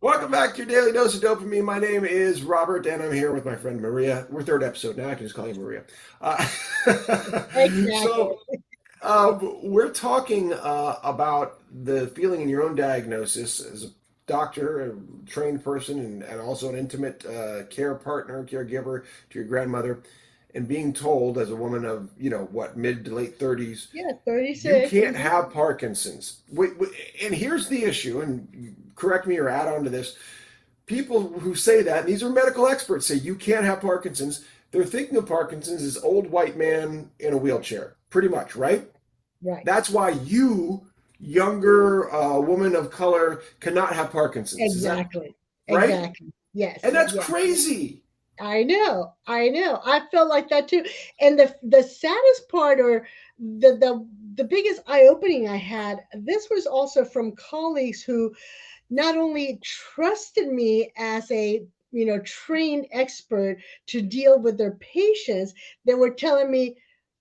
Welcome back to your daily dose of dopamine. My name is Robert, and I'm here with my friend Maria. We're third episode now. I can just call you Maria. Uh, Exactly. so we're talking about the feeling in your own diagnosis as a doctor, a trained person, and also an intimate care partner, caregiver to your grandmother, and being told as a woman of what, mid to late 30s, Yeah, you 36. can't have Parkinson's. And here's the issue, and correct me or add on to this. People who say that, and these are medical experts, say you can't have Parkinson's. They're thinking of Parkinson's as old white man in a wheelchair, pretty much, right? Right. That's why you, younger woman of color, cannot have Parkinson's. Is that Exactly. right? Exactly. Yes. And that's Yes. crazy. I know. I know. I felt like that too. And the saddest part, or the biggest eye opening I had, this was also from colleagues who not only trusted me as a trained expert to deal with their patients, they were telling me,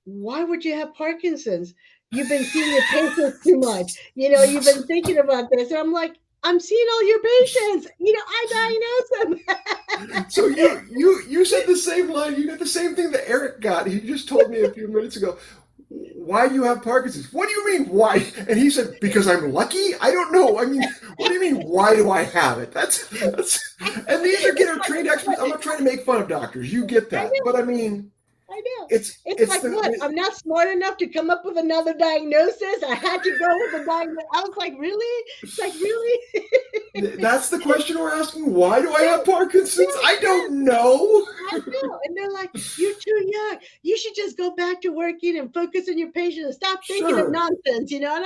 why would you have Parkinson's? You've been seeing your patients too much. You've been thinking about this. And I'm like, I'm seeing all your patients. I diagnose them. So you said the same line. You got the same thing that Eric got. He just told me a few minutes ago. Why do you have Parkinson's? What do you mean why? And he said because I'm lucky. I don't know. I mean, what do you mean why do I have it? That's and these are get trained experts. I'm not trying to make fun of doctors. You get I that, but I know. mean, I know. It's it's like, what? I'm not smart enough to come up with another diagnosis. I had to go with the diagnosis. I was like, really? It's like, really? that's the question we're asking. Why do I have Yes, Parkinson's? yes, I yes. don't know. I know. And they're like, you're too young. You should just go back to working and focus on your patient and stop thinking of Sure. nonsense. And I'm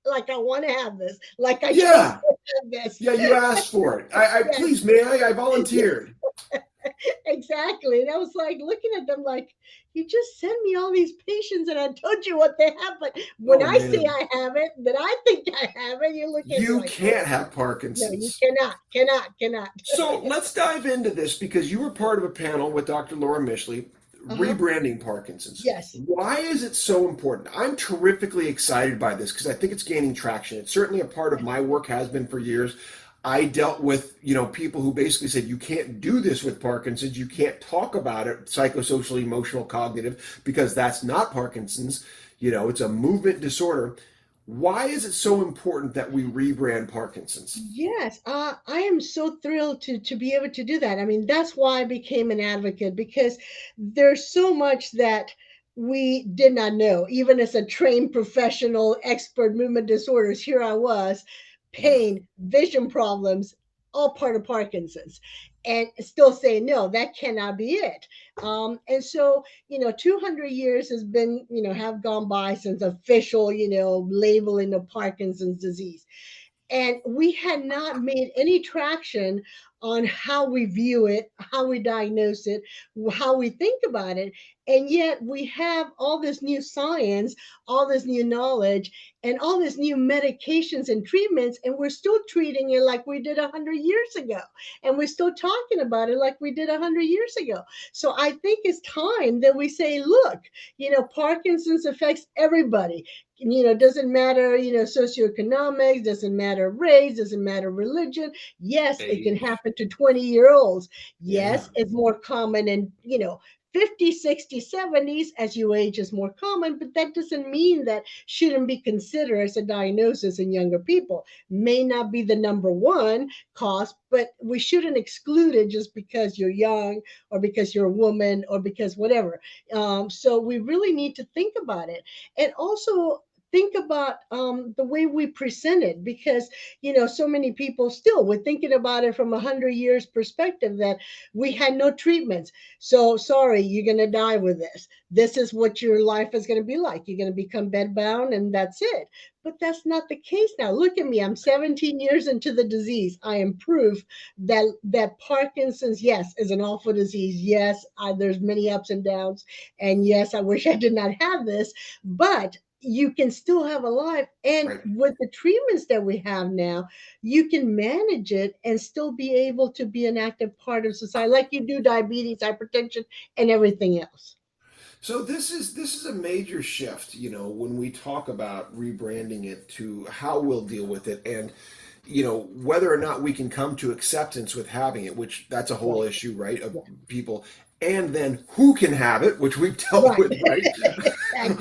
like I want to have this. Like I chose Yeah. to have this. Yeah, you asked for it. I Yes, please, may I? I yes, volunteered. exactly. And I was like looking at them like, you just sent me all these patients and I told you what they have. But when Oh I say man. I have it, that I think I have it, you look at me You like, oh, can't have no, you Parkinson's. cannot. So let's dive into this because you were part of a panel with Dr. Laura Mishley Uh-huh. rebranding Parkinson's. Yes. Why is it so important? I'm terrifically excited by this because I think it's gaining traction. It's certainly a part of my work, has been for years. I dealt with, people who basically said you can't do this with Parkinson's, you can't talk about it, psychosocial, emotional, cognitive, because that's not Parkinson's. It's a movement disorder. Why is it so important that we rebrand Parkinson's? Yes, I am so thrilled to be able to do that. I mean, that's why I became an advocate, because there's so much that we did not know. Even as a trained professional expert, movement disorders, here I was, pain, vision problems, all part of Parkinson's, and still saying no, that cannot be it. And so 200 years has been, have gone by since official, labeling of Parkinson's disease, and we had not made any traction on how we view it, how we diagnose it, how we think about it. And yet we have all this new science, all this new knowledge, and all this new medications and treatments, and we're still treating it like we did 100 years ago. And we're still talking about it like we did 100 years ago. So I think it's time that we say, look, Parkinson's affects everybody. Doesn't matter, socioeconomics, doesn't matter race, doesn't matter religion. Yes, it can Age. happen to 20-year-olds. Yeah. Yes, it's more common in, 50, 60, 70s. As you age is more common, but that doesn't mean that shouldn't be considered as a diagnosis in younger people. May not be the number one cause, but we shouldn't exclude it just because you're young or because you're a woman or because whatever. So we really need to think about it, and also think about the way we present it, because so many people still we're thinking about it from 100 years perspective, that we had no treatments, so sorry, you're going to die with this is what your life is going to be like. You're going to become bedbound and that's it. But that's not the case now. Look at me, I'm 17 years into the disease. I am proof that Parkinson's, yes, is an awful disease. Yes, there's many ups and downs, and yes, I wish I did not have this, but you can still have a life. And Right. with the treatments that we have now, you can manage it and still be able to be an active part of society, like you do diabetes, hypertension, and everything else. So this is a major shift, when we talk about rebranding it to how we'll deal with it. And whether or not we can come to acceptance with having it, which that's a whole Right. issue, right, of Yeah. people, and then who can have it, which we've dealt Right. with, right? Exactly.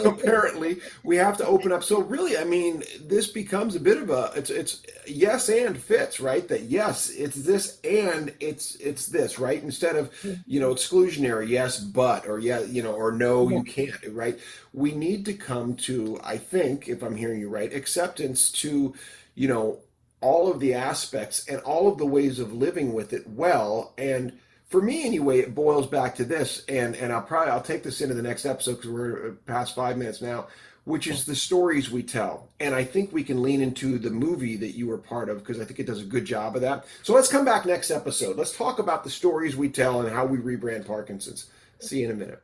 Apparently, we have to open up. So really, I mean, this becomes a bit of a it's yes and fits, right? That yes, it's this and it's this, right? Instead of Mhm. exclusionary, yes, but, or yeah, or no, Yeah. you can't, right? We need to come to, I think, if I'm hearing you right, acceptance to, you know, all of the aspects and all of the ways of living with it well. And for me anyway, it boils back to this, and I'll take this into the next episode because we're past 5 minutes now, which is the stories we tell. And I think we can lean into the movie that you were part of because I think it does a good job of that. So let's come back next episode. Let's talk about the stories we tell and how we rebrand Parkinson's. See you in a minute.